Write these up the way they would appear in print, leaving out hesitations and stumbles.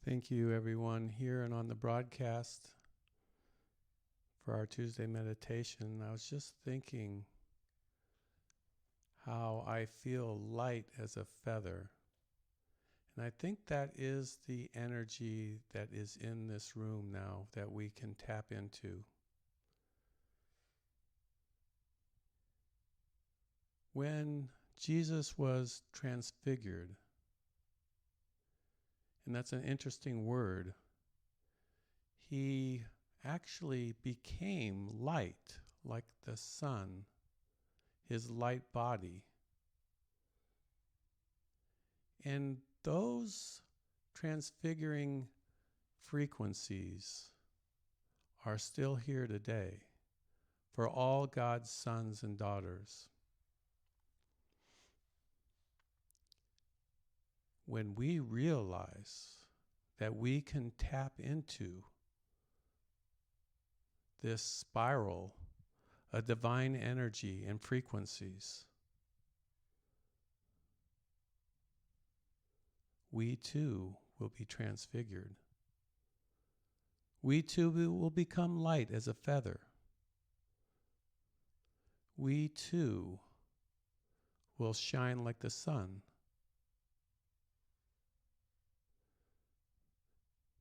Thank you, everyone, here and on the broadcast for our Tuesday meditation. I was just thinking how I feel light as a feather. And I think that is the energy that is in this room now that we can tap into. When Jesus was transfigured, and that's an interesting word, he actually became light, like the sun, his light body. And those transfiguring frequencies are still here today for all God's sons and daughters. When we realize that we can tap into this spiral of divine energy and frequencies, we too will be transfigured. We too will become light as a feather. We too will shine like the sun.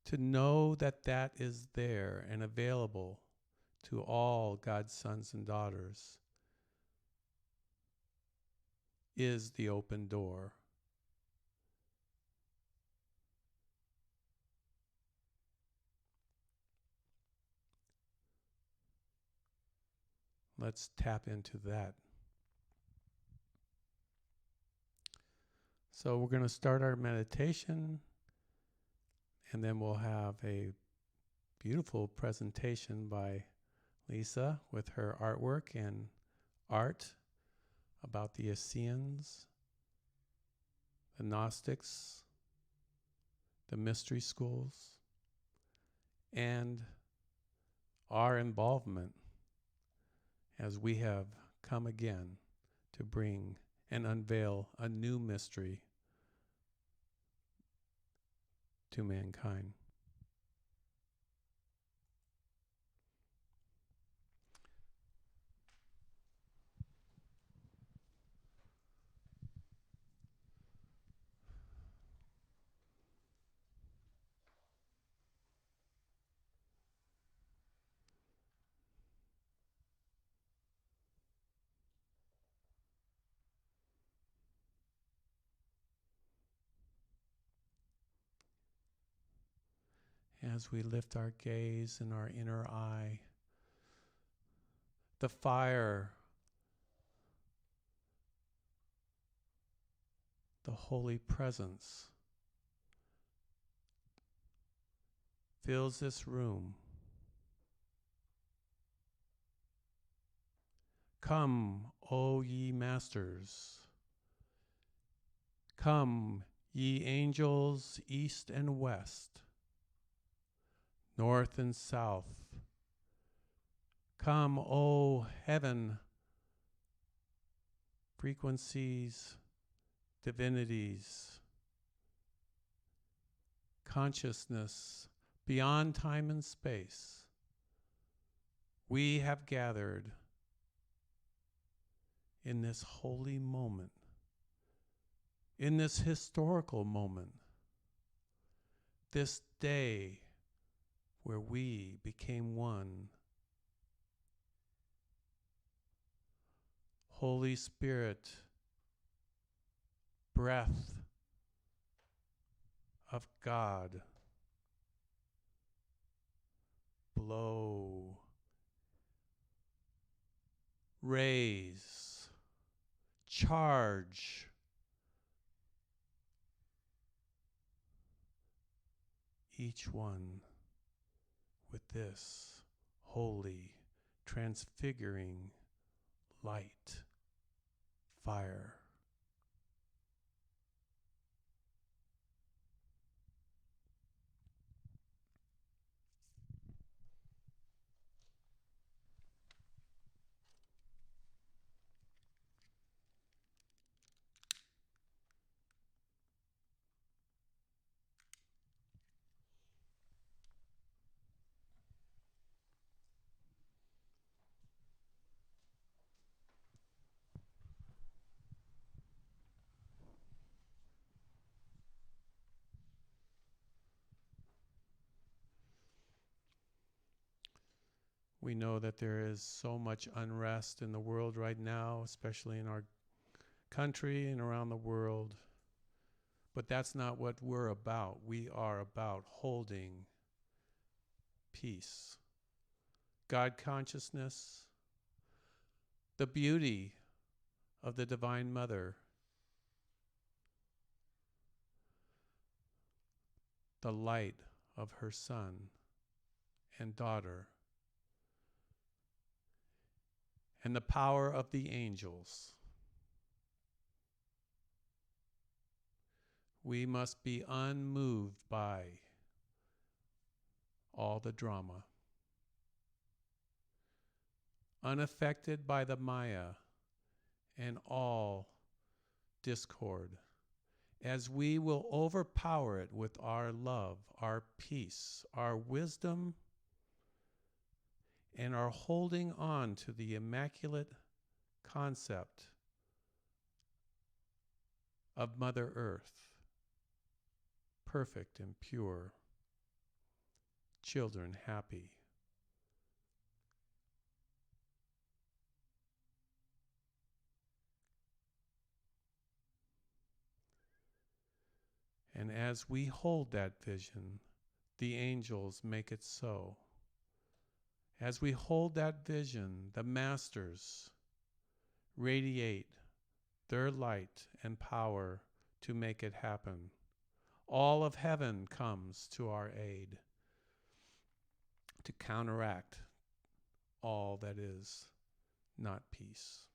To know that that is there and available to all God's sons and daughters is the open door. Let's tap into that. So we're going to start our meditation, and then we'll have a beautiful presentation by Lisa with her artwork and art about the Essenes, the Gnostics, the mystery schools, and our involvement as we have come again to bring and unveil a new mystery to mankind. As we lift our gaze in our inner eye, the fire, the holy presence fills this room. Come, O ye masters. Come, ye angels, east and west, north and south. Come, O heaven, frequencies, divinities, consciousness beyond time and space. We have gathered in this holy moment, in this historical moment, this day where we became one. Holy Spirit, breath of God, blow, raise, charge, each one with this holy, transfiguring light, fire. We know that there is so much unrest in the world right now, especially in our country and around the world. But that's not what we're about. We are about holding peace, God consciousness, the beauty of the Divine Mother, the light of her son and daughter, and the power of the angels. We must be unmoved by all the drama, unaffected by the Maya and all discord, as we will overpower it with our love, our peace, our wisdom, and our holding on to the immaculate concept of Mother Earth, perfect and pure, children happy. And as we hold that vision, the angels make it so. As we hold that vision, the masters radiate their light and power to make it happen. All of heaven comes to our aid to counteract all that is not peace.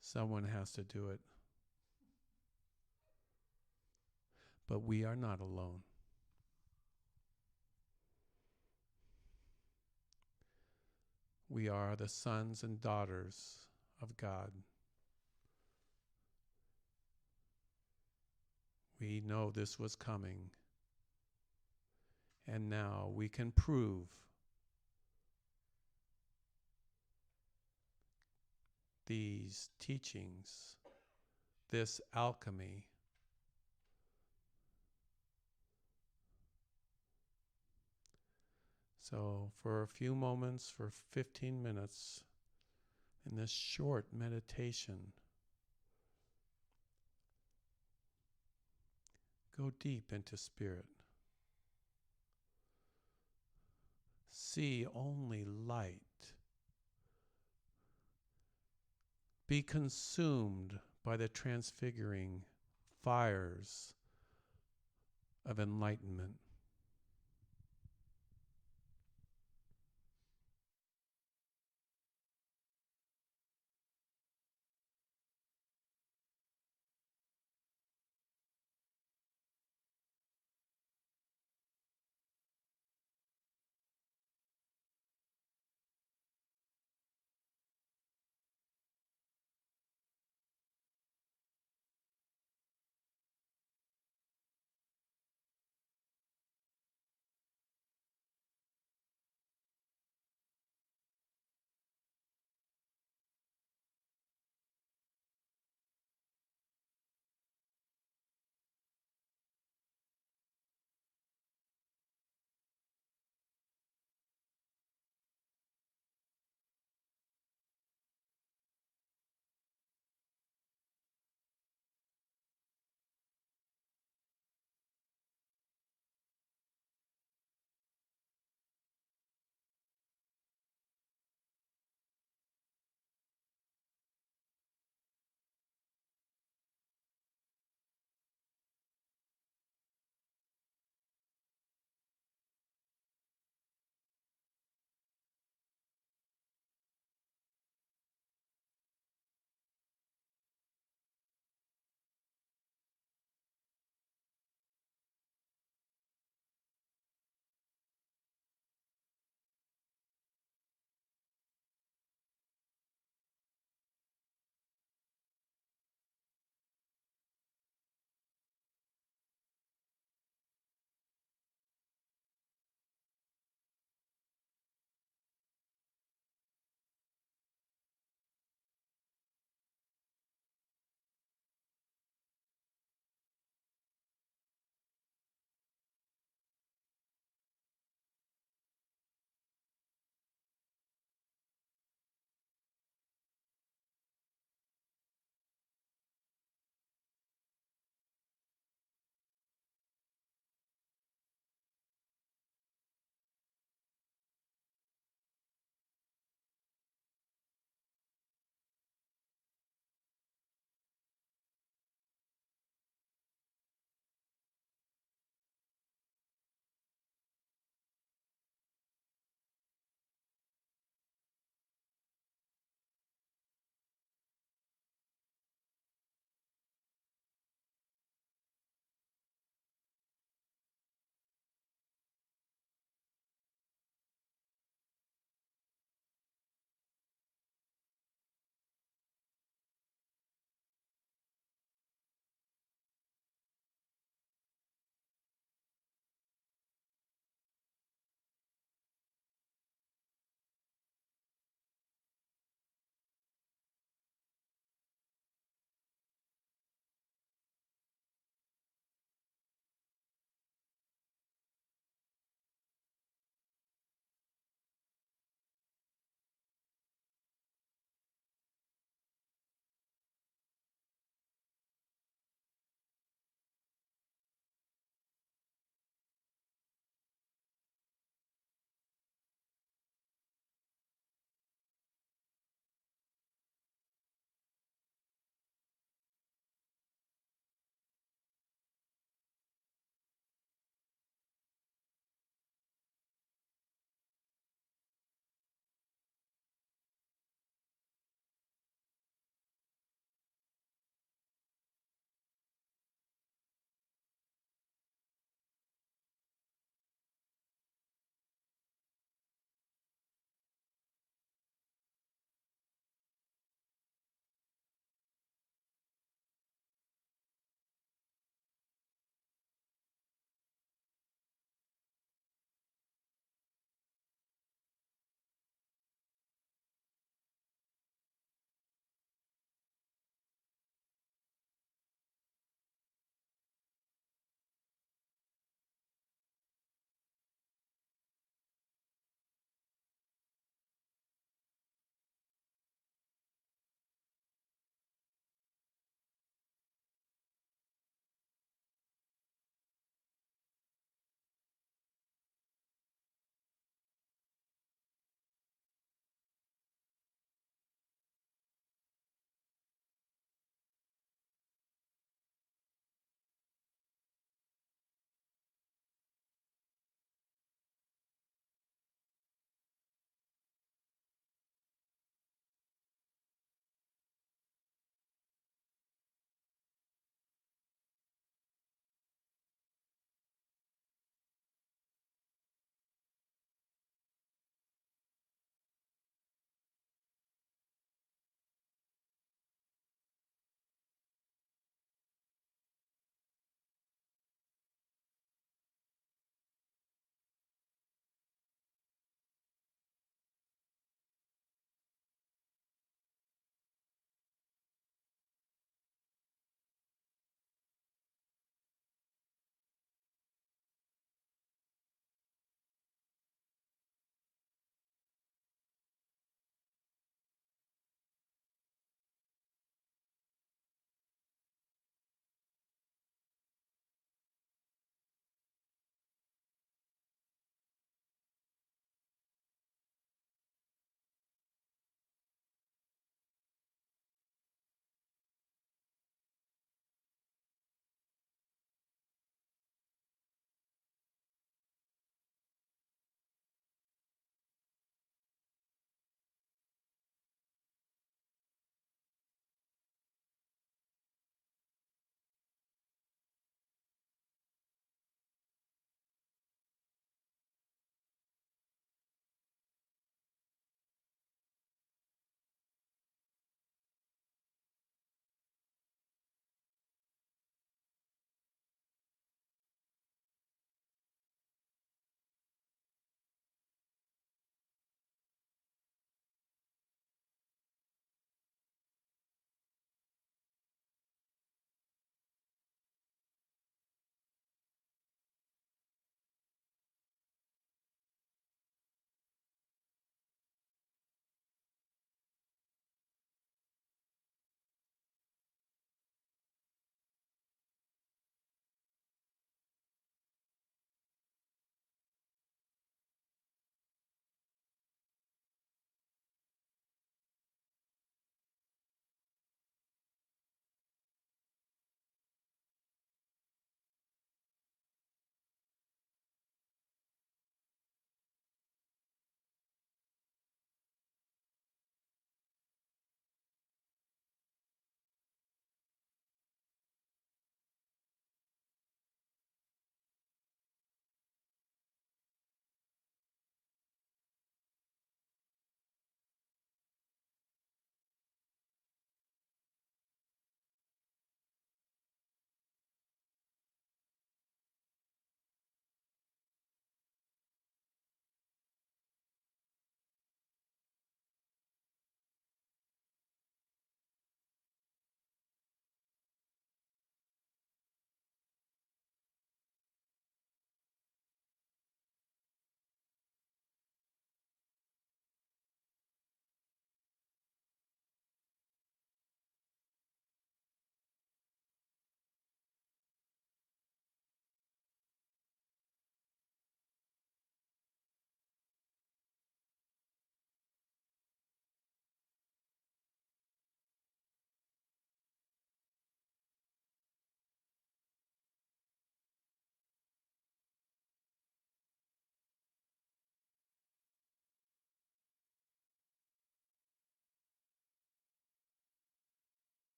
Someone has to do it. But we are not alone. We are the sons and daughters of God. We know this was coming. And now we can prove these teachings, this alchemy, so for a few moments, for 15 minutes, in this short meditation, go deep into spirit. See only light. Be consumed by the transfiguring fires of enlightenment.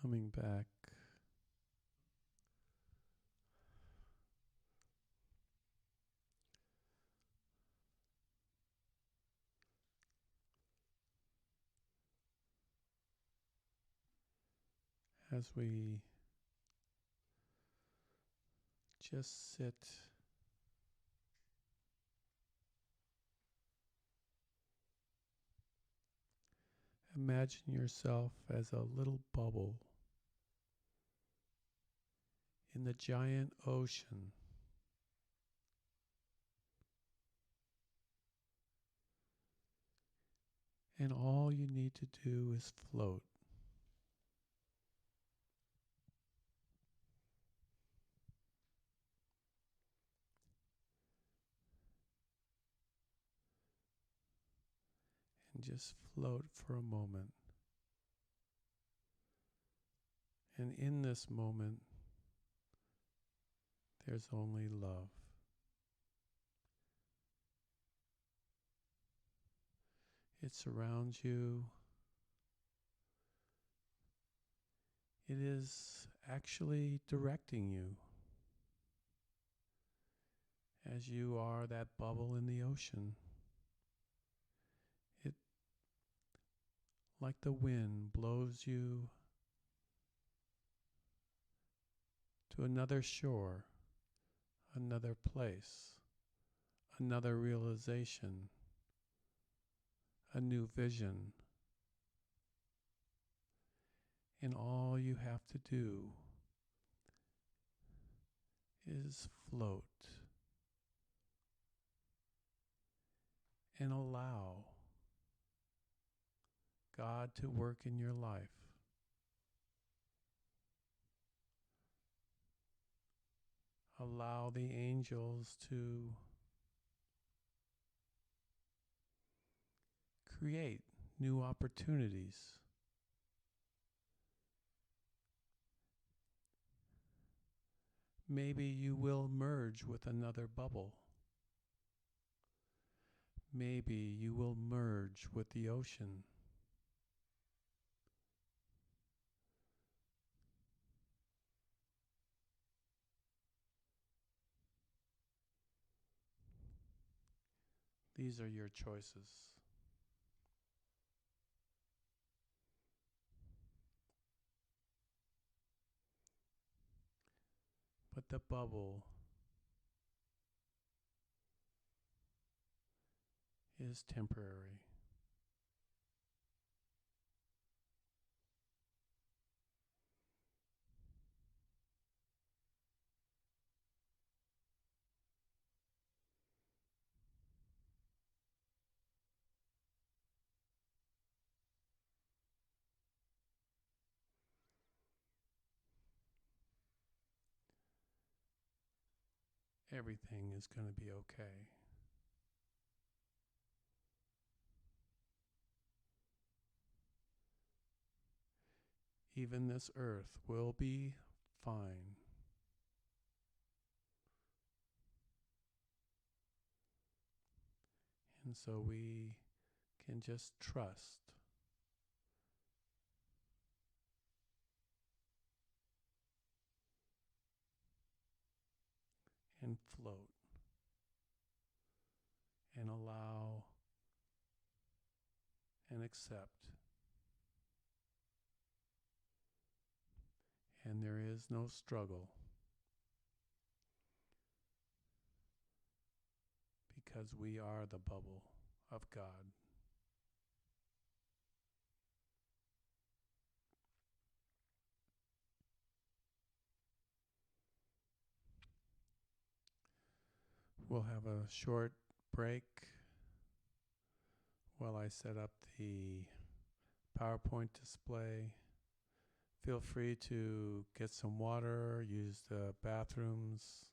coming back. As we just sit imagine yourself as a little bubble in the giant ocean. And all you need to do is float. And just float for a moment. And in this moment, there's only love. It surrounds you. It is actually directing you as you are that bubble in the ocean. It, like the wind, blows you to another shore, another place, another realization, a new vision. And all you have to do is float and allow God to work in your life. Allow the angels to create new opportunities. Maybe you will merge with another bubble. Maybe you will merge with the ocean. These are your choices. But the bubble is temporary. Everything is going to be okay. Even this earth will be fine. And so we can just trust and float and allow and accept. And there is no struggle because we are the bubble of God. We'll have a short break while I set up the PowerPoint display. Feel free to get some water, use the bathrooms.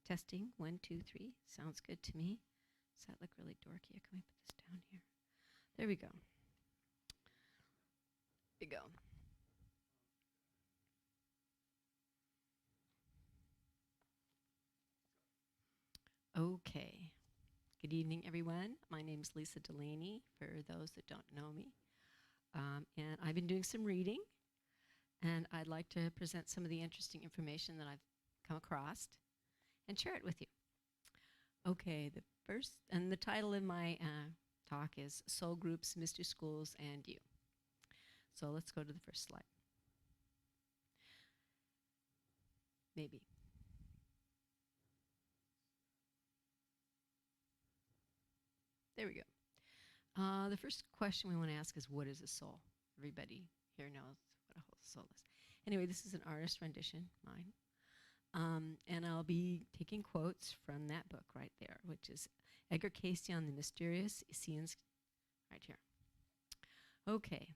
Testing, 1, 2, 3. Sounds good to me. Does that look really dorky? Can we put this down here? There we go. There we go. Okay. Good evening, everyone. My name is Lisa Delaney, for those that don't know me. And I've been doing some reading, and I'd like to present some of the interesting information that I've come across and share it with you. Okay, the title of my talk is Soul Groups, Mystery Schools, and You. So let's go to the first slide. Maybe. There we go. The first question we want to ask is, what is a soul? Everybody here knows what a soul is. Anyway, this is an artist rendition, mine. And I'll be taking quotes from that book right there, which is Edgar Cayce on the Mysterious Scenes, right here. Okay.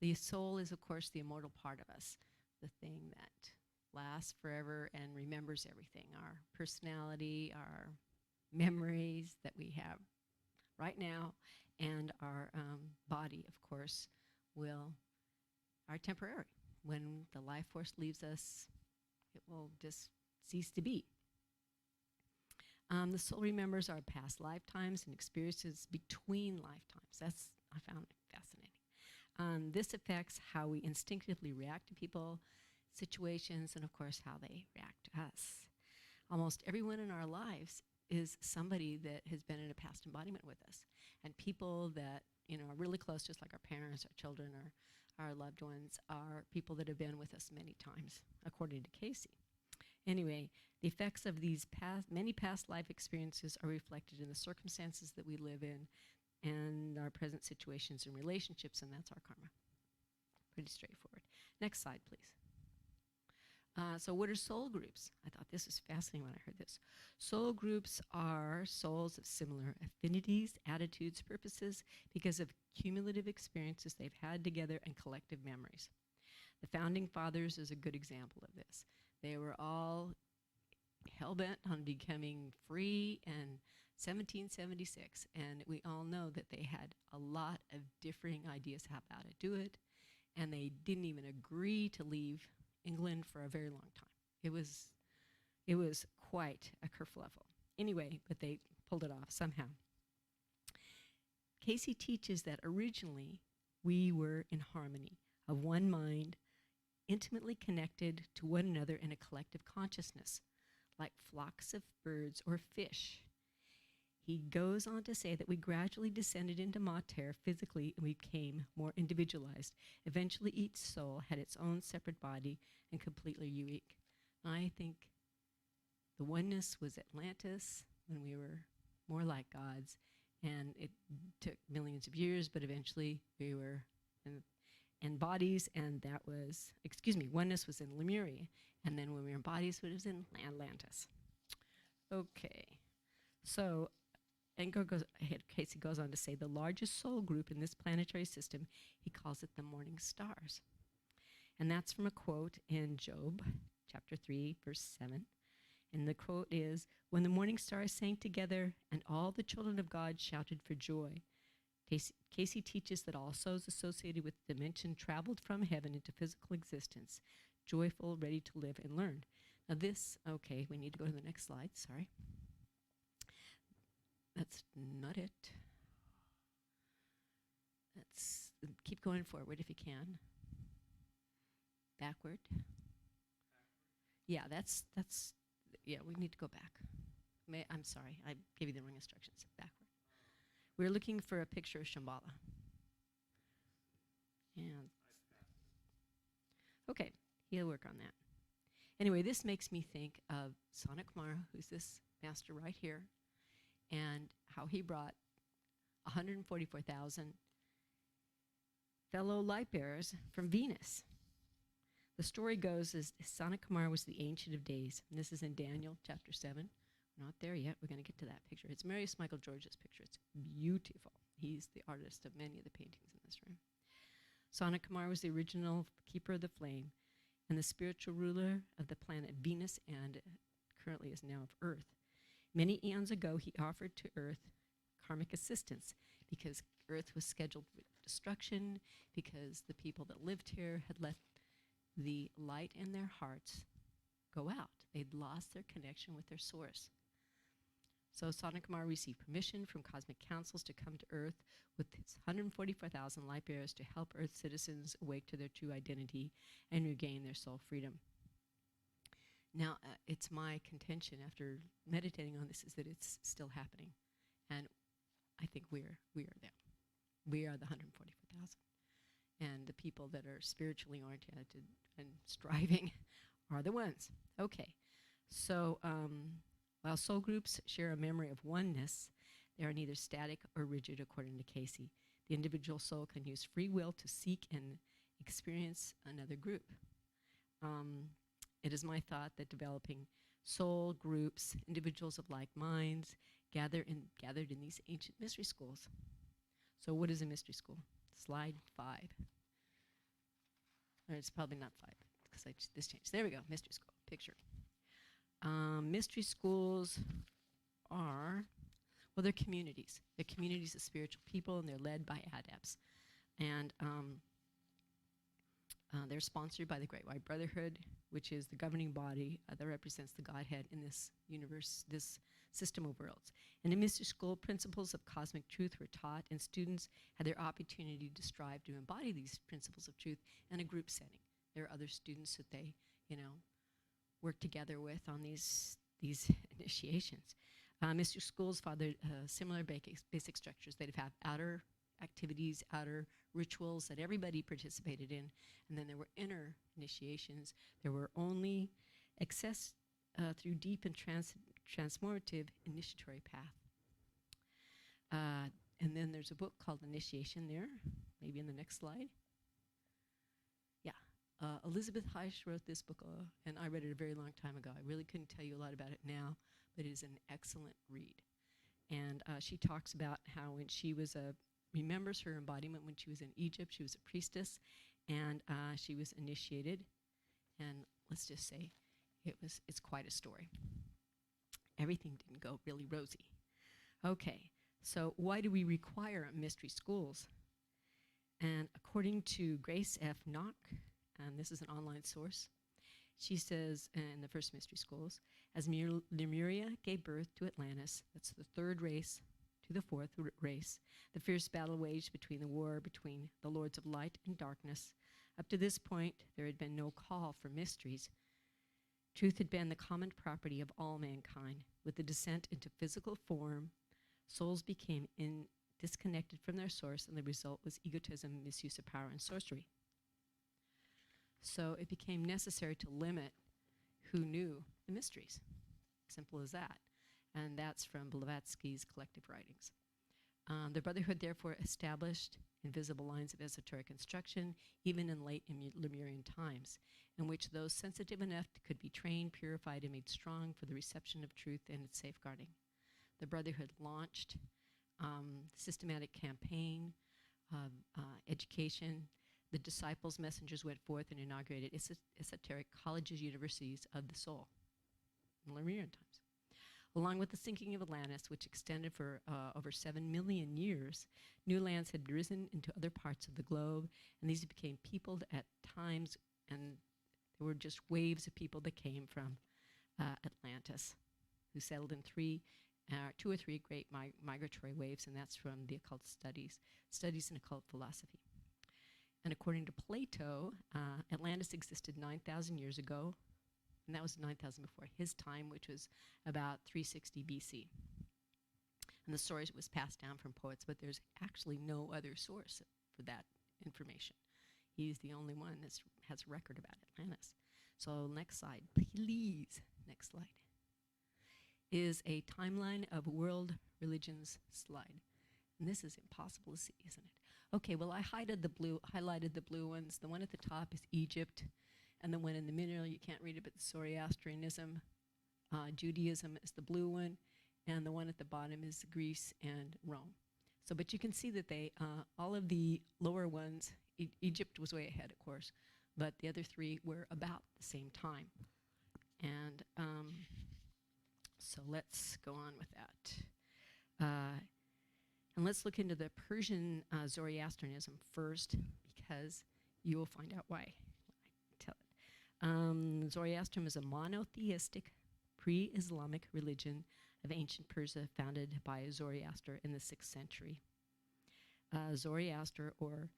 The soul is, of course, the immortal part of us, the thing that lasts forever and remembers everything, our personality, our memories that we have right now, and our body, of course, are temporary. When the life force leaves us, it will just cease to be. The soul remembers our past lifetimes and experiences between lifetimes. I found it fascinating. This affects how we instinctively react to people, situations, and of course how they react to us. Almost everyone in our lives is somebody that has been in a past embodiment with us. And people that are really close, just like our parents, our children, or our loved ones, are people that have been with us many times, according to Cayce. Anyway, the effects of these many past life experiences are reflected in the circumstances that we live in and our present situations and relationships, and that's our karma. Pretty straightforward. Next slide, please. So what are soul groups? I thought this was fascinating when I heard this. Soul groups are souls of similar affinities, attitudes, purposes, because of cumulative experiences they've had together and collective memories. The Founding Fathers is a good example of this. They were all hell-bent on becoming free in 1776, and we all know that they had a lot of differing ideas how to do it, and they didn't even agree to leave England for a very long time. It was quite a kerfuffle. Anyway, but they pulled it off somehow. Cayce teaches that originally we were in harmony, of one mind, intimately connected to one another in a collective consciousness, like flocks of birds or fish. He goes on to say that we gradually descended into mater physically and we became more individualized. Eventually, each soul had its own separate body and completely unique. I think the oneness was Atlantis when we were more like gods, and it took millions of years, but eventually we were in bodies, and that was, oneness was in Lemuria, and then when we were in bodies, it was in Atlantis. Okay, so Cayce goes on to say the largest soul group in this planetary system, he calls it the morning stars. And that's from a quote in Job, chapter 3, verse 7. And the quote is, when the morning stars sang together and all the children of God shouted for joy. Cayce teaches that all souls associated with the dimension traveled from heaven into physical existence, joyful, ready to live and learn. Now we need to go to the next slide, sorry. That's not it. Let's keep going forward if you can. Backward. Yeah, we need to go back. I'm sorry, I gave you the wrong instructions. Backward. We're looking for a picture of Shambhala. And okay, he'll work on that. Anyway, this makes me think of Sanat Kumara, who's this master right here, and how he brought 144,000 fellow light bearers from Venus. The story goes as Sanat Kumara was the Ancient of Days, and this is in Daniel chapter 7. We're not there yet. We're going to get to that picture. It's Marius Michael George's picture. It's beautiful. He's the artist of many of the paintings in this room. Sanat Kumara was the original keeper of the flame and the spiritual ruler of the planet Venus and currently is now of Earth. Many eons ago, he offered to Earth karmic assistance because Earth was scheduled for destruction, because the people that lived here had let the light in their hearts go out. They'd lost their connection with their source. So Sanakumar received permission from cosmic councils to come to Earth with his 144,000 light bearers to help Earth citizens awake to their true identity and regain their soul freedom. Now, it's my contention after meditating on this is that it's still happening. And I think we are them. We are the 144,000. And the people that are spiritually oriented and striving are the ones. Okay, so while soul groups share a memory of oneness, they are neither static or rigid, according to Casey. The individual soul can use free will to seek and experience another group. It is my thought that developing soul groups, individuals of like minds, gathered in these ancient mystery schools. So what is a mystery school? Slide 5. Or it's probably not 5, because this changed. There we go, mystery school, picture. Mystery schools are, well, they're communities. They're communities of spiritual people, and they're led by adepts. And they're sponsored by the Great White Brotherhood, which is the governing body that represents the Godhead in this universe, this system of worlds. And in mystery school, principles of cosmic truth were taught, and students had their opportunity to strive to embody these principles of truth in a group setting. There are other students that they, work together with on these initiations. Mystery schools followed similar basic structures. They'd have outer activities, outer rituals that everybody participated in, and then there were inner initiations. There were only access through deep and transformative initiatory path. And then there's a book called Initiation there, maybe in the next slide. Yeah, Elizabeth Heisch wrote this book, and I read it a very long time ago. I really couldn't tell you a lot about it now, but it is an excellent read. And she talks about how when she was remembers her embodiment when she was in Egypt. She was a priestess, and she was initiated. And let's just say it's quite a story. Everything didn't go really rosy. Okay, so why do we require mystery schools? And according to Grace F. Knock, and this is an online source, she says in the first mystery schools, as Lemuria gave birth to Atlantis, that's the third race to the fourth race, the fierce battle waged between the war between the lords of light and darkness. Up to this point, there had been no call for mysteries. Truth had been the common property of all mankind. With the descent into physical form, souls became disconnected from their source, and the result was egotism, misuse of power, and sorcery. So it became necessary to limit who knew the mysteries. Simple as that. And that's from Blavatsky's collective writings. The Brotherhood therefore established invisible lines of esoteric instruction, even in late Lemurian times, in which those sensitive enough could be trained, purified, and made strong for the reception of truth and its safeguarding. The Brotherhood launched systematic campaign of education. The disciples' messengers went forth and inaugurated esoteric colleges, universities of the soul in Lemurian times. Along with the sinking of Atlantis, which extended for over 7 million years, new lands had risen into other parts of the globe, and these became peopled at times, and there were just waves of people that came from Atlantis, who settled in two or three great migratory waves, and that's from the occult studies in occult philosophy. And according to Plato, Atlantis existed 9,000 years ago, and that was 9,000 before his time, which was about 360 BC. And the story was passed down from poets, but there's actually no other source for that information. He's the only one that has record about Atlantis. So next slide, please. Next slide. Is a timeline of world religions slide. And this is impossible to see, isn't it? Okay, well, I highlighted the blue ones. The one at the top is Egypt, and the one in the middle, you can't read it, but Zoroastrianism. Judaism is the blue one, and the one at the bottom is Greece and Rome. So, but you can see that they, all of the lower ones, Egypt was way ahead, of course, but the other three were about the same time. And So let's go on with that. And let's look into the Persian Zoroastrianism first, because you will find out why when I tell it. Zoroastrianism is a monotheistic pre-Islamic religion of ancient Persia founded by Zoroaster in the 6th century. Zoroaster, or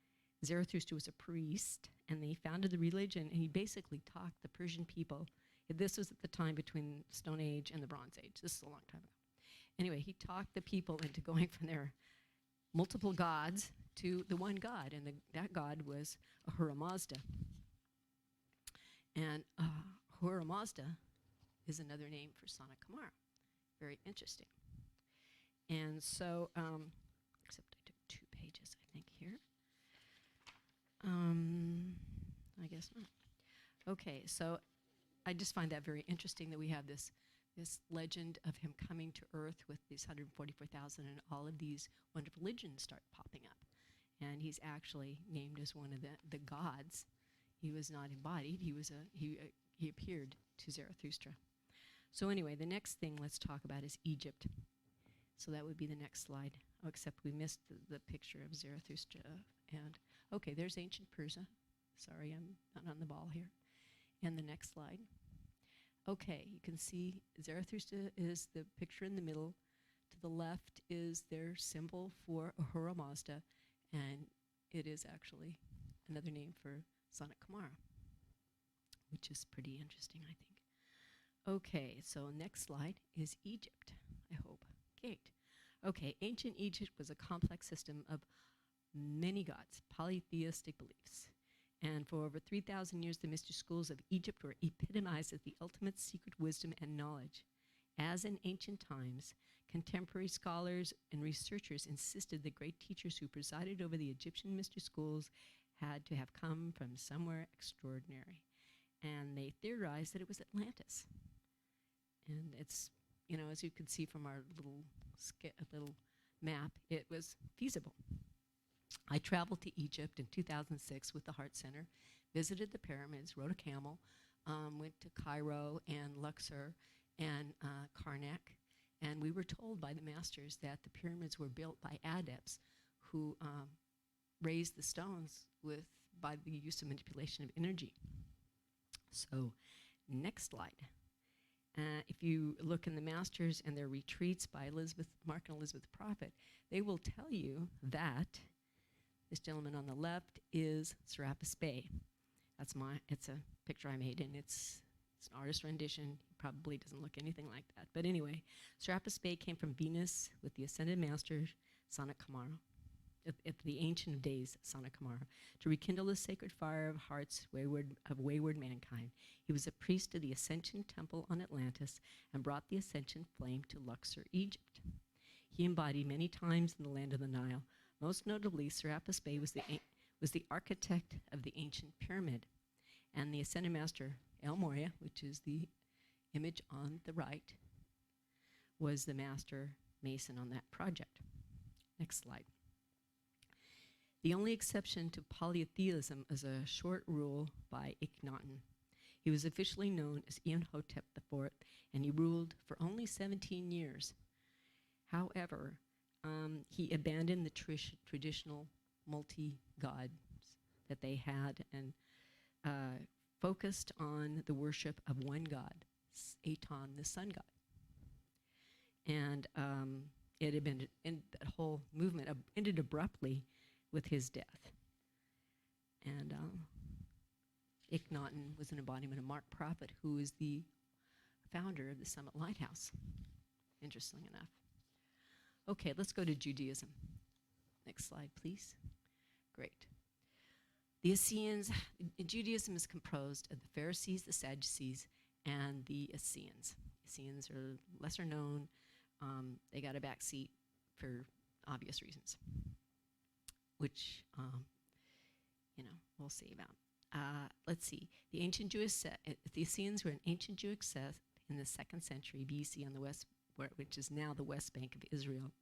Zarathustra, was a priest, and he founded the religion, and he basically taught the Persian people. This was at the time between the Stone Age and the Bronze Age. This is a long time ago. Anyway, he talked the people into going from their multiple gods to the one God, and that God was Ahura Mazda. And Ahura Mazda is another name for Sana Kamara. Very interesting. And so, except I took 2 pages, I think, here. I guess not. Okay, so I just find that very interesting that we have this legend of him coming to Earth with these 144,000, and all of these wonderful legends start popping up. And he's actually named as one of the gods. He was not embodied. He appeared to Zarathustra. So anyway, the next thing let's talk about is Egypt. So that would be the next slide. Oh, except we missed the picture of Zarathustra. And okay, there's ancient Persia. Sorry, I'm not on the ball here. And the next slide. Okay, you can see Zarathustra is the picture in the middle. To the left is their symbol for Ahura Mazda, and it is actually another name for Sanat Kumara, which is pretty interesting, I think. Okay, so next slide is Egypt, I hope. Great. Okay, ancient Egypt was a complex system of many gods, polytheistic beliefs. And for over 3,000 years, the mystery schools of Egypt were epitomized as the ultimate secret wisdom and knowledge. As in ancient times, contemporary scholars and researchers insisted the great teachers who presided over the Egyptian mystery schools had to have come from somewhere extraordinary. And they theorized that it was Atlantis. And it's, you know, as you can see from our little map, it was feasible. I traveled to Egypt in 2006 with the Heart Center, visited the pyramids, rode a camel, went to Cairo and Luxor and Karnak, and we were told by the masters that the pyramids were built by adepts who raised the stones by the use of manipulation of energy. So, next slide. If you look in the masters and their retreats by Mark and Elizabeth Prophet, they will tell you that this gentleman on the left is Serapis Bey. It's a picture I made, and it's an artist rendition. He probably doesn't look anything like that. But anyway, Serapis Bey came from Venus with the ascended master, Sanat Kumara, of the ancient of days, Sanat Kumara, to rekindle the sacred fire of hearts of wayward mankind. He was a priest of the Ascension Temple on Atlantis and brought the Ascension flame to Luxor, Egypt. He embodied many times in the land of the Nile. Most notably, Serapis Bey was the architect of the ancient pyramid, and the ascended master El Morya, which is the image on the right, was the master mason on that project. Next slide. The only exception to polytheism is a short rule by Akhenaten. He was officially known as Imhotep IV, and he ruled for only 17 years. However, he abandoned the traditional multi-gods that they had and focused on the worship of one god, Aton, the sun god. And it had been, that whole movement ended abruptly with his death. And Akhenaten was an embodiment of Mark Prophet, who is the founder of the Summit Lighthouse, interestingly enough. Okay, let's go to Judaism. Next slide, please. Great. The Essenes, Judaism is composed of the Pharisees, the Sadducees, and the Essenes. Essenes are lesser known. They got a back seat for obvious reasons, which, we'll see about. Let's see. The Essenes were an ancient Jewish sect in the 2nd century BC on the west, which is now the West Bank of Israel.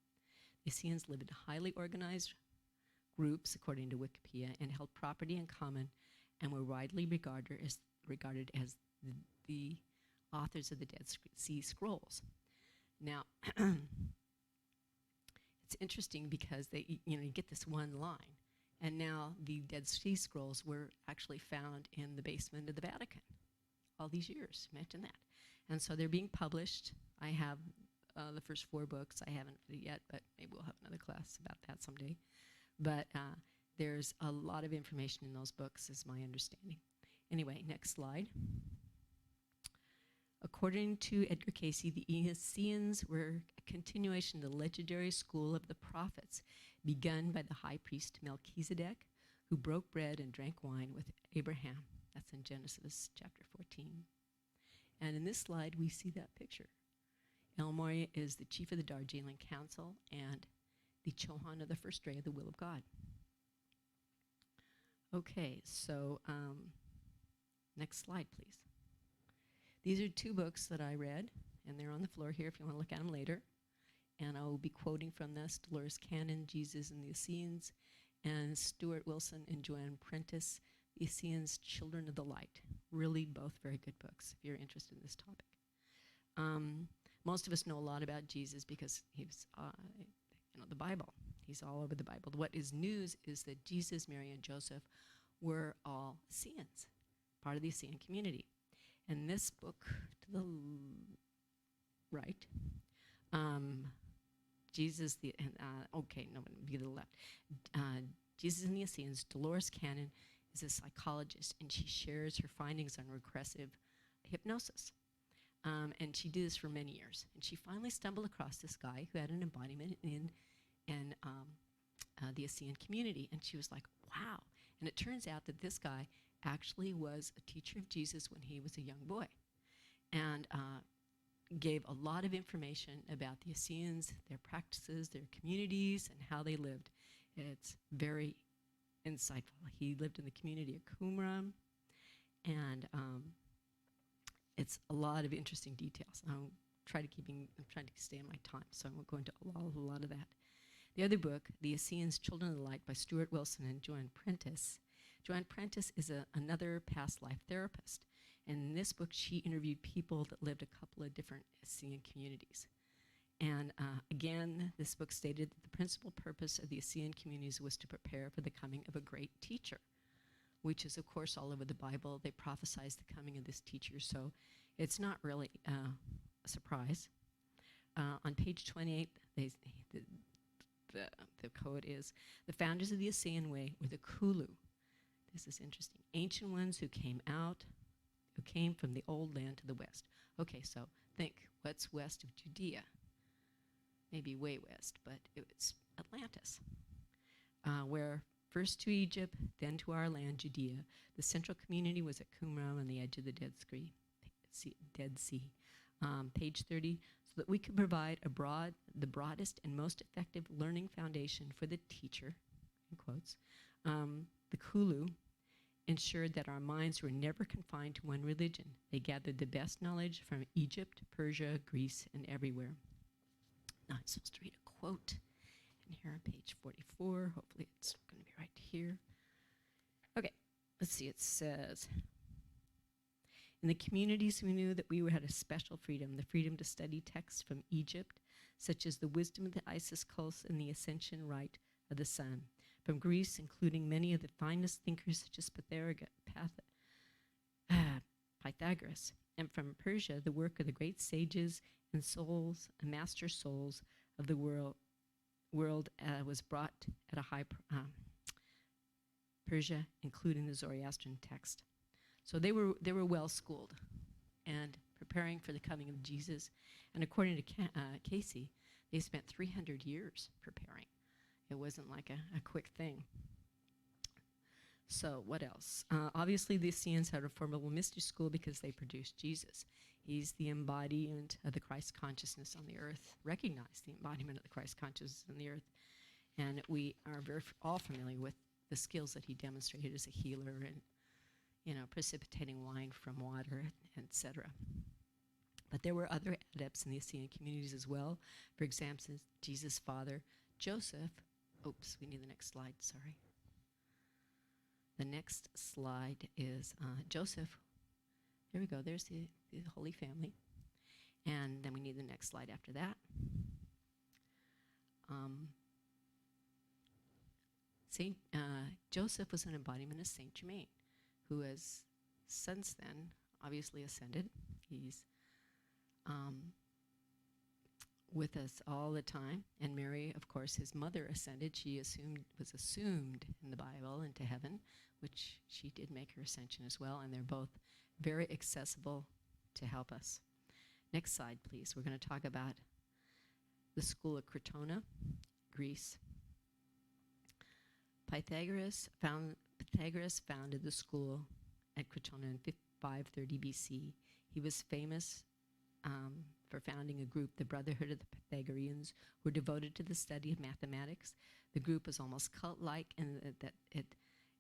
The Essenes lived in highly organized groups, according to Wikipedia, and held property in common, and were widely regarded as the authors of the Dead Sea Scrolls. Now, it's interesting because you get this one line, and now the Dead Sea Scrolls were actually found in the basement of the Vatican. All these years, imagine that. And so they're being published. I have the first 4 books. I haven't yet, but maybe we'll have another class about that someday. But there's a lot of information in those books, is my understanding. Anyway, next slide. According to Edgar Casey, the Essenes were a continuation of the legendary school of the prophets, begun by the high priest Melchizedek, who broke bread and drank wine with Abraham. That's in Genesis chapter 14. And in this slide, we see that picture. El Morya is the chief of the Darjeeling Council and the Chohan of the first ray of the will of God. Okay, so next slide, please. These are 2 books that I read, and they're on the floor here if you want to look at them later. And I will be quoting from this, Dolores Cannon, Jesus and the Essenes, and Stuart Wilson and Joanne Prentice, The Essenes, Children of the Light. Really both very good books if you're interested in this topic. Most of us know a lot about Jesus because he was, the Bible. He's all over the Bible. What is news is that Jesus, Mary, and Joseph were all Essenes, part of the Essene community. And this book to the right, Jesus, be to the left. Jesus and the Essenes, Dolores Cannon is a psychologist, and she shares her findings on regressive hypnosis. And she did this for many years. And she finally stumbled across this guy who had an embodiment in the Essene community. And she was like, wow. And it turns out that this guy actually was a teacher of Jesus when he was a young boy, and gave a lot of information about the Essenes, their practices, their communities, and how they lived. It's very insightful. He lived in the community of Qumran, and it's a lot of interesting details. I'm trying to stay on my time, so I won't go into a lot of that. The other book, The Essenes, Children of the Light by Stuart Wilson and Joanne Prentice. Joanne Prentice is another past life therapist. And in this book, she interviewed people that lived a couple of different Essene communities. And again, this book stated that the principal purpose of the Essene communities was to prepare for the coming of a great teacher, which is, of course, all over the Bible. They prophesied the coming of this teacher, so it's not really a surprise. On page 28, the quote is, the founders of the Essene way were the Kulu. This is interesting. Ancient ones who came from the old land to the west. Okay, so think, what's west of Judea? Maybe way west, but it's Atlantis, where first to Egypt, then to our land, Judea. The central community was at Qumran on the edge of the Dead Sea. Page 30, so that we could provide the broadest and most effective learning foundation for the teacher, in quotes. The Kulu ensured that our minds were never confined to one religion. They gathered the best knowledge from Egypt, Persia, Greece, and everywhere. Now I'm supposed to read a quote in here on page 44. Hopefully it's going to be right here. Okay, let's see. It says, in the communities we knew that we had a special freedom, the freedom to study texts from Egypt, such as the wisdom of the Isis cults and the ascension rite of the sun. From Greece, including many of the finest thinkers such as Pythagoras, and from Persia, the work of the great sages and master souls of the world was brought at a high Persia, including the Zoroastrian text. So they were well schooled and preparing for the coming of Jesus. And according to Casey, they spent 300 years preparing. It wasn't like a quick thing. So what else? Obviously, the Essenes had a formidable mystery school because they produced Jesus. He's the embodiment of the Christ consciousness on the earth. Recognize the embodiment of the Christ consciousness on the earth. And we are all familiar with the skills that he demonstrated as a healer and, precipitating wine from water, etc. But there were other adepts in the Essene communities as well. For example, Jesus' father, Joseph. Oops, we need the next slide, sorry. The next slide is Joseph. There we go, there's the Holy Family. And then we need the next slide after that. Saint Joseph was an embodiment of Saint Germain, who has since then obviously ascended. He's with us all the time. And Mary, of course, his mother, ascended. She was assumed in the Bible into heaven, which she did make her ascension as well. And they're both very accessible to help us. Next slide, please. We're going to talk about the school of Crotona, Greece. Pythagoras founded the school at Crotona in 530 BC. He was famous for founding a group, the Brotherhood of the Pythagoreans, who were devoted to the study of mathematics. The group was almost cult-like in that it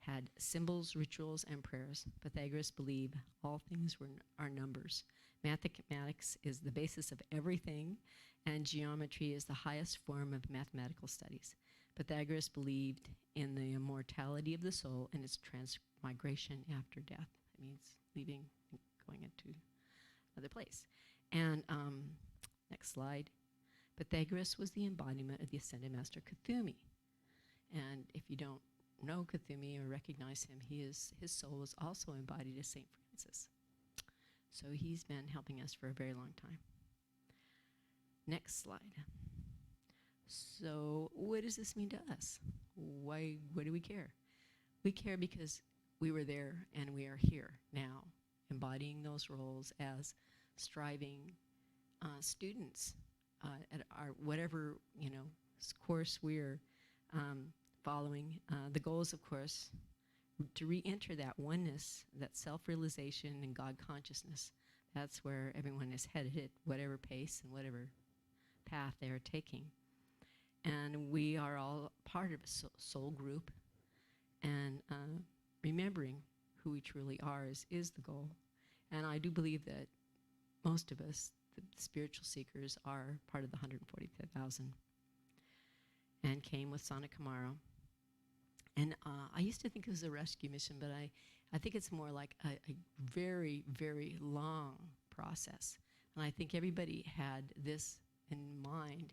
had symbols, rituals, and prayers. Pythagoras believed all things are numbers. Mathematics is the basis of everything, and geometry is the highest form of mathematical studies. Pythagoras believed in the immortality of the soul and its transmigration after death. It means leaving and going into another place. And next slide. Pythagoras was the embodiment of the ascended master Kuthumi. And if you don't know Kuthumi or recognize him, his soul was also embodied as St. Francis. So he's been helping us for a very long time. Next slide. So what does this mean to us? Why do we care? We care because we were there and we are here now, embodying those roles as striving students at our whatever course we're following. The goal is, of course, to re-enter that oneness, that self-realization and God consciousness. That's where everyone is headed at whatever pace and whatever path they are taking. And we are all part of a soul group, and remembering who we truly are is the goal. And I do believe that most of us, the spiritual seekers, are part of the 145,000 and came with Sana Camaro. And I used to think it was a rescue mission, but I think it's more like a very, very long process. And I think everybody had this in mind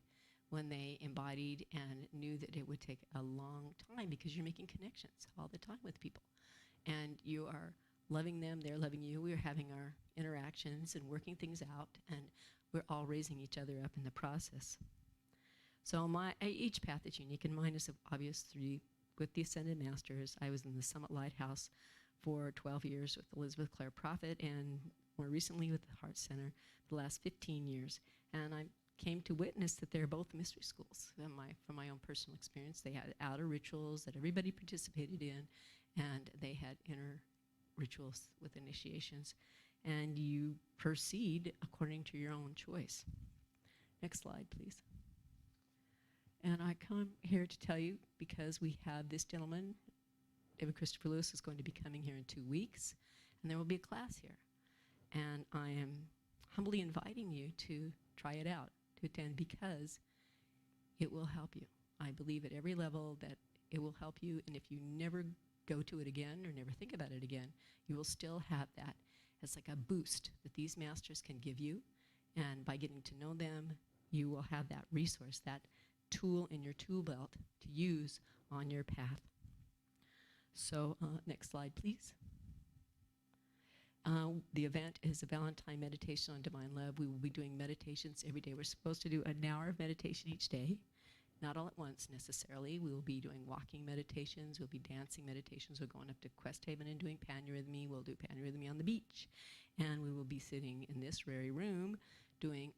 when they embodied and knew that it would take a long time, because you're making connections all the time with people. And you are loving them, they're loving you. We're having our interactions and working things out, and we're all raising each other up in the process. So each path is unique, and mine is obviously with the Ascended Masters. I was in the Summit Lighthouse for 12 years with Elizabeth Clare Prophet, and more recently with the Heart Center the last 15 years. And I came to witness that they're both mystery schools. From my own personal experience, they had outer rituals that everybody participated in, and they had inner rituals with initiations, and you proceed according to your own choice. Next slide, please. And I come here to tell you because we have this gentleman, David Christopher Lewis, is going to be coming here in 2 weeks, and there will be a class here. And I am humbly inviting you to try it out, to attend, because it will help you. I believe at every level that it will help you, and if you never go to it again or never think about it again, you will still have that as like a boost that these masters can give you. And by getting to know them, you will have that resource, that tool in your tool belt to use on your path. So next slide, please. The event is a Valentine meditation on divine love. We will be doing meditations every day. We're supposed to do an hour of meditation each day, not all at once necessarily. We will be doing walking meditations. We'll be dancing meditations. We're going up to Quest Haven and doing panurhythmy. We'll do panurhythmy on the beach. And we will be sitting in this very room doing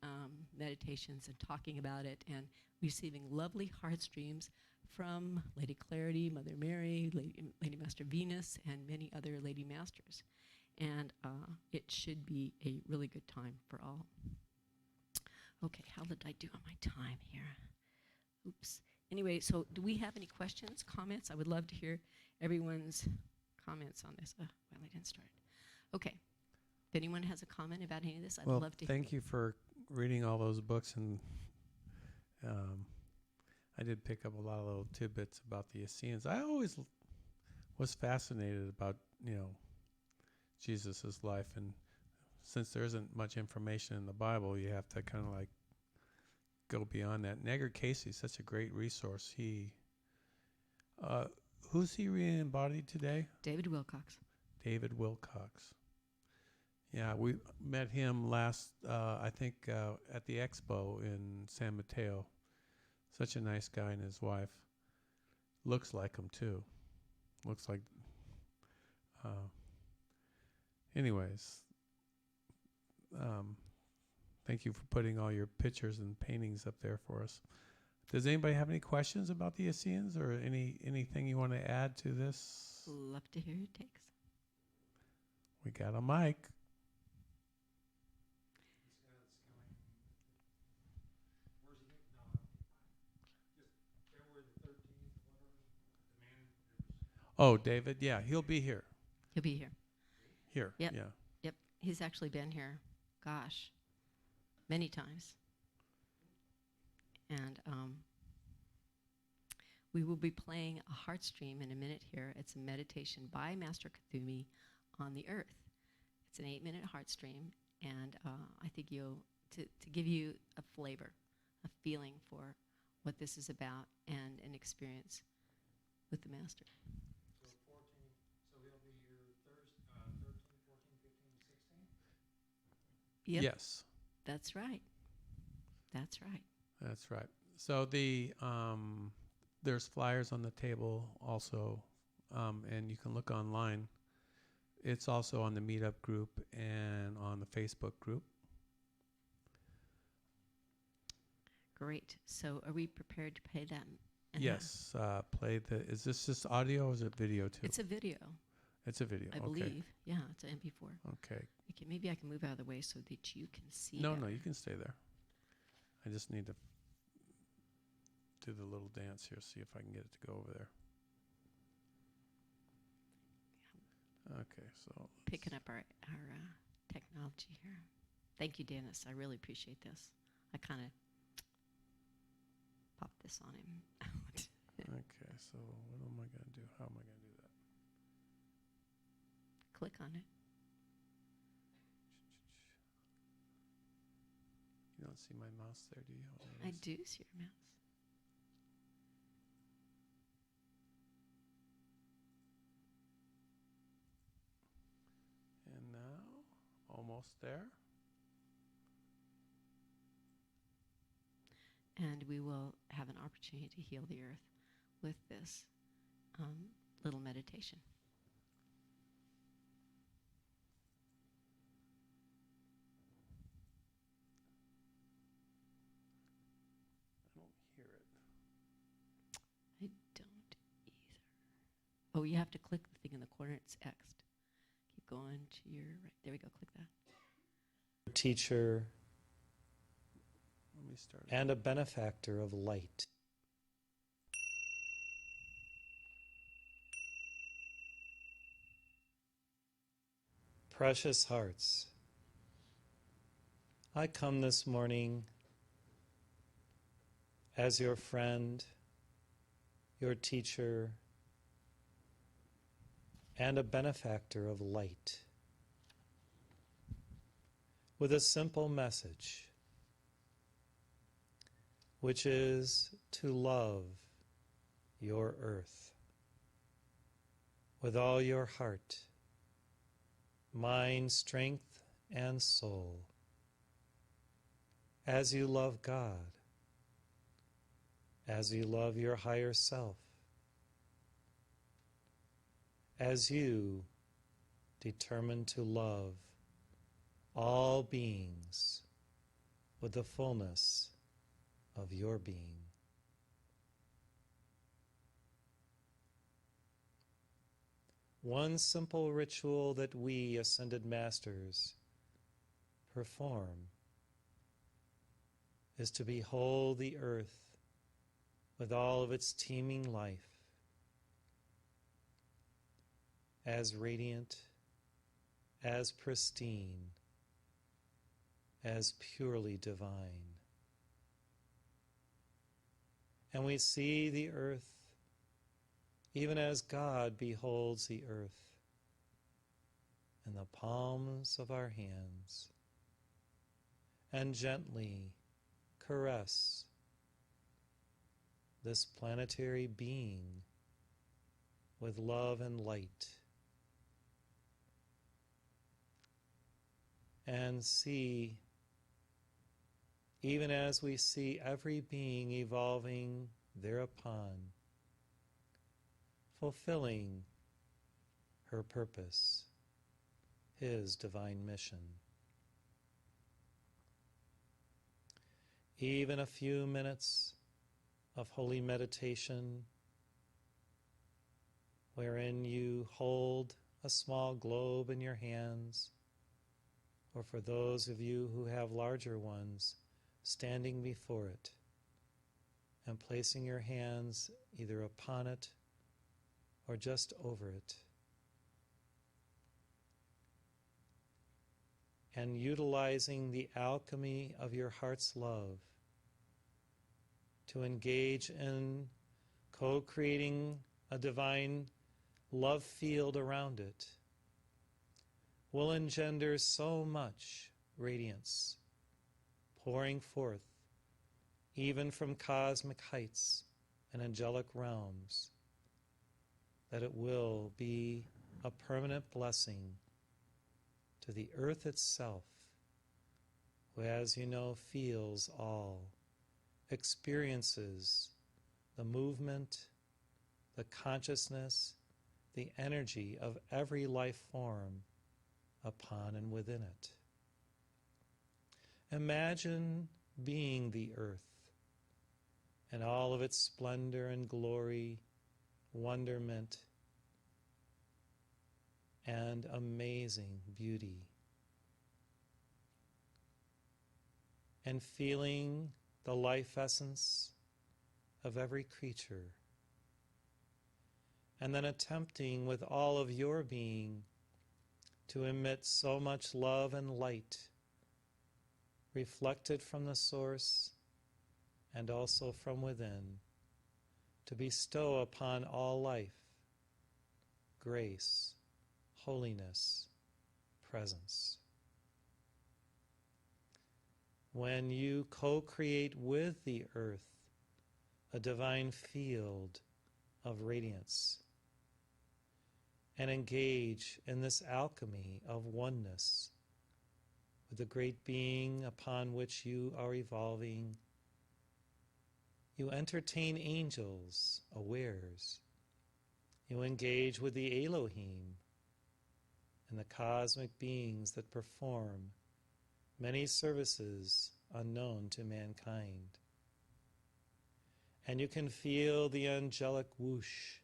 meditations and talking about it and receiving lovely heart streams from Lady Clarity, Mother Mary, Lady Master Venus, and many other Lady Masters. And it should be a really good time for all. Okay, how did I do on my time here? Oops. Anyway, so do we have any questions, comments? I would love to hear everyone's comments on this. Well, I didn't start. Okay. If anyone has a comment about any of this, I'd love to hear. Thank you for reading all those books, and I did pick up a lot of little tidbits about the Essenes. I always was fascinated about, Jesus' life and since there isn't much information in the Bible, you have to kind of like go beyond that. Negger Casey's such a great resource. Who's he re-embodied today? David Wilcox. David Wilcox. Yeah, we met him last, I think, at the expo in San Mateo. Such a nice guy and his wife. Looks like him, too. Looks like... anyways, thank you for putting all your pictures and paintings up there for us. Does anybody have any questions about the Essenes or anything you want to add to this? Love to hear your takes. We got a mic. Oh, David, yeah, he'll be here. He'll be here. Here, Yep. yeah. Yep. He's actually been here, gosh, many times. And we will be playing a heart stream in a minute here. It's a meditation by Master Kuthumi on the earth. It's an 8-minute heart stream, and I think to give you a flavor, a feeling for what this is about and an experience with the Master. So 14, so he'll be here Thursday, 13, 14, 15, 16? Yep. Yes. That's right. That's right. That's right. So there's flyers on the table also, and you can look online. It's also on the meetup group and on the Facebook group. Great. So are we prepared to play that? Yes. Play the. Is this just audio or is it video too? It's a video. It's a video. I believe. Yeah, it's an MP4. Okay. Okay, maybe I can move out of the way so that you can see. No, better. you can stay there. I just need to do the little dance here, see if I can get it to go over there. Okay, so Picking up our technology here. Thank you, Dennis. I really appreciate this. I kind of popped this on him. okay, so what am I going to do? How am I going to do that? Click on it. You don't see my mouse there, do you? Oh, there it I is. do see your mouse. And now, almost there. And we will have an opportunity to heal the earth with this little meditation. I don't hear it. I don't either. Oh, you have to click the thing in the corner. It's X'd. Keep going to your right. There we go. Click that. Teacher Let me start. and a benefactor of light. Precious hearts, I come this morning as your friend, your teacher, and a benefactor of light, with a simple message, which is to love your earth with all your heart, mind, strength, and soul, as you love God, as you love your higher self, as you determine to love all beings with the fullness of your being. One simple ritual that we ascended masters perform is to behold the earth with all of its teeming life as radiant, as pristine, as purely divine. And we see the earth even as God beholds the earth, in the palms of our hands and gently caress this planetary being with love and light, and see, even as we see every being evolving thereupon, fulfilling her purpose, his divine mission. Even a few minutes of holy meditation wherein you hold a small globe in your hands, or for those of you who have larger ones, standing before it and placing your hands either upon it or just over it, and utilizing the alchemy of your heart's love to engage in co-creating a divine love field around it, will engender so much radiance, pouring forth even from cosmic heights and angelic realms, that it will be a permanent blessing to the earth itself, who, as you know, feels all, experiences the movement, the consciousness, the energy of every life form upon and within it. Imagine being the earth and all of its splendor and glory, wonderment, and amazing beauty, and feeling the life essence of every creature, and then attempting with all of your being to emit so much love and light reflected from the source and also from within, to bestow upon all life grace, holiness, presence. When you co-create with the earth a divine field of radiance and engage in this alchemy of oneness with the great being upon which you are evolving, you entertain angels, awares. You engage with the Elohim and the cosmic beings that perform many services unknown to mankind. And you can feel the angelic whoosh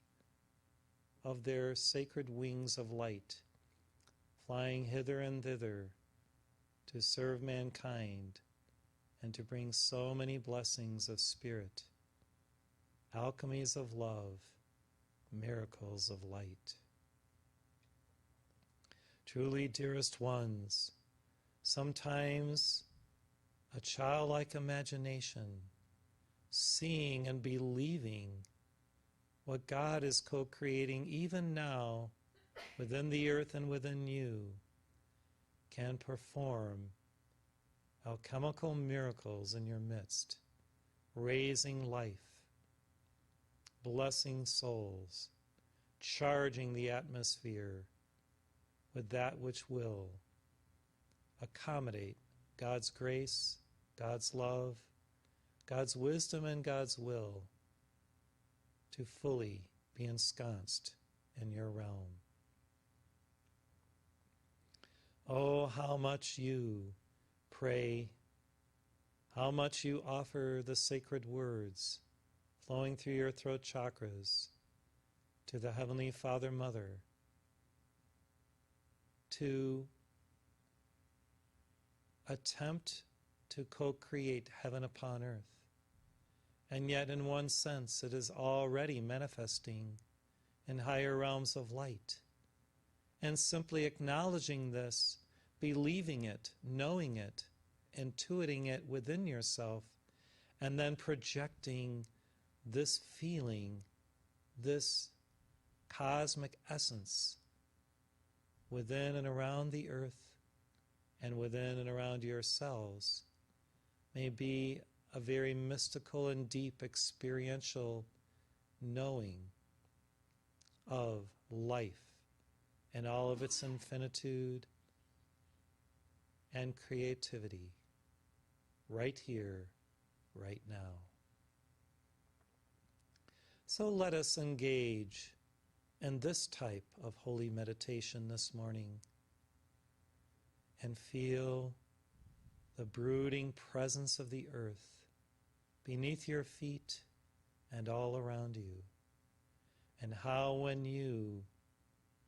of their sacred wings of light flying hither and thither to serve mankind and to bring so many blessings of spirit, alchemies of love, miracles of light. Truly, dearest ones, sometimes a childlike imagination, seeing and believing what God is co-creating even now within the earth and within you, can perform alchemical miracles in your midst, raising life, blessing souls, charging the atmosphere with that which will accommodate God's grace, God's love, God's wisdom, and God's will to fully be ensconced in your realm. Oh, how much you pray, how much you offer the sacred words flowing through your throat chakras to the Heavenly Father Mother to attempt to co-create heaven upon earth. And yet, in one sense, it is already manifesting in higher realms of light. And simply acknowledging this, believing it, knowing it, intuiting it within yourself, and then projecting this feeling, this cosmic essence within and around the earth and within and around yourselves may be a very mystical and deep experiential knowing of life and all of its infinitude and creativity right here, right now. So let us engage in this type of holy meditation this morning and feel the brooding presence of the earth beneath your feet and all around you, and how when you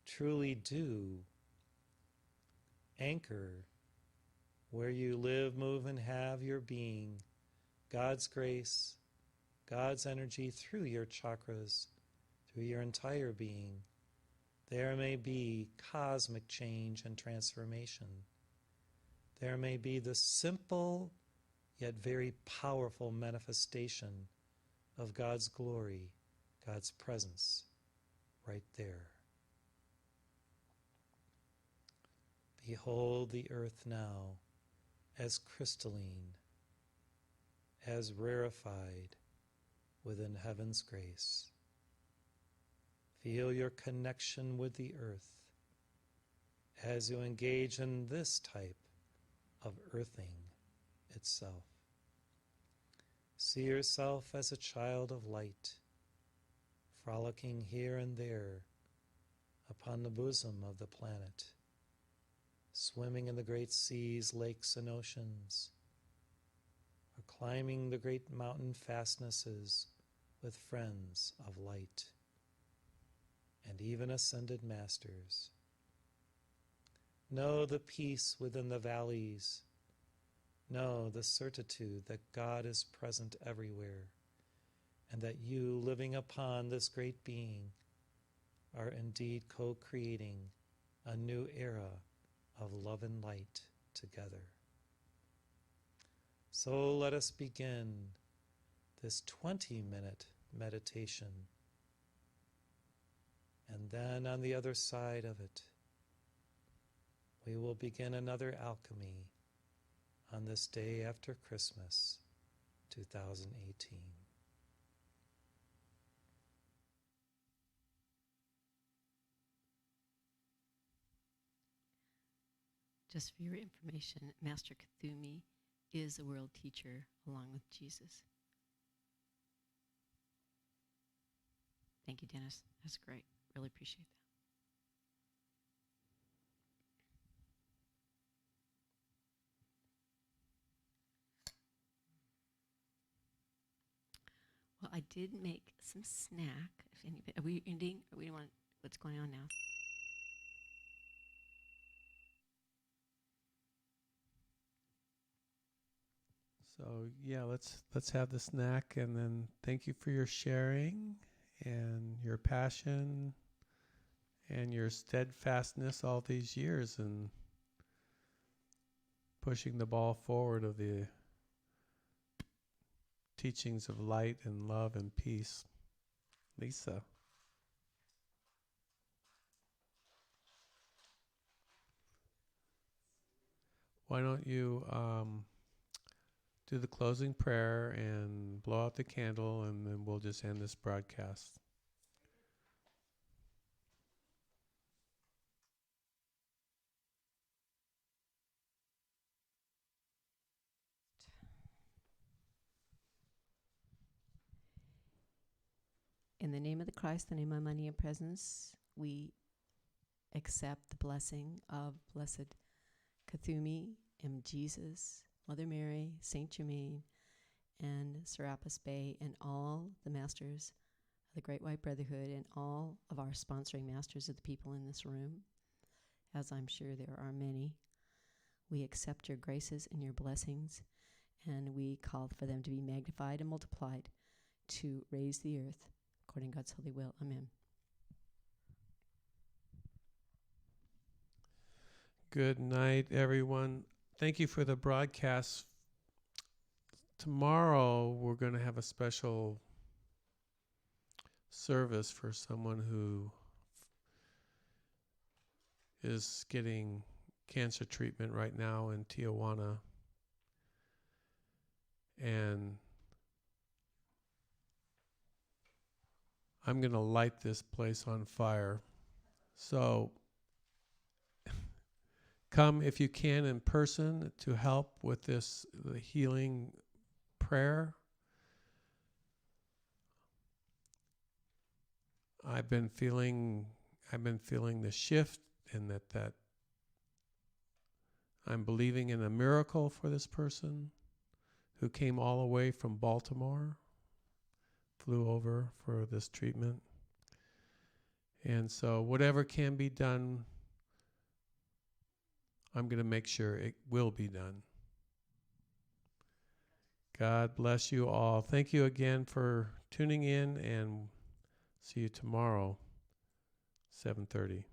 truly do anchor where you live, move, and have your being, God's grace, God's energy through your chakras, through your entire being, there may be cosmic change and transformation. There may be the simple yet very powerful manifestation of God's glory, God's presence, right there. Behold the earth now as crystalline, as rarefied within heaven's grace. Feel your connection with the earth as you engage in this type of earthing itself. See yourself as a child of light, frolicking here and there upon the bosom of the planet, swimming in the great seas, lakes, and oceans, or climbing the great mountain fastnesses with friends of light, and even ascended masters. Know the peace within the valleys. Know the certitude that God is present everywhere, and that you, living upon this great being, are indeed co-creating a new era of love and light together. So let us begin this 20-minute meditation. And then on the other side of it, we will begin another alchemy on this day after Christmas, 2018. Just for your information, Master Kuthumi is a world teacher along with Jesus. Thank you, Dennis. That's great. Really appreciate that. Well, I did make some snack. If anybody, are we ending? Or we want what's going on now? So yeah, let's have the snack, and then thank you for your sharing and your passion and your steadfastness all these years and pushing the ball forward of the teachings of light and love and peace. Lisa. Why don't you do the closing prayer and blow out the candle, and then we'll just end this broadcast. In the name of the Christ, the name of money and presence, we accept the blessing of Blessed Kuthumi and Jesus, Mother Mary, Saint Germain, and Serapis Bey, and all the masters of the Great White Brotherhood, and all of our sponsoring masters of the people in this room, as I'm sure there are many. We accept your graces and your blessings, and we call for them to be magnified and multiplied to raise the earth according to God's holy will. Amen. Good night, everyone. Thank you for the broadcast. Tomorrow, we're going to have a special service for someone who is getting cancer treatment right now in Tijuana. And I'm going to light this place on fire. So come if you can in person to help with this the healing prayer. I've been feeling the shift, and that I'm believing in a miracle for this person who came all the way from Baltimore, flew over for this treatment. And so whatever can be done, I'm going to make sure it will be done. God bless you all. Thank you again for tuning in, and see you tomorrow, 7:30.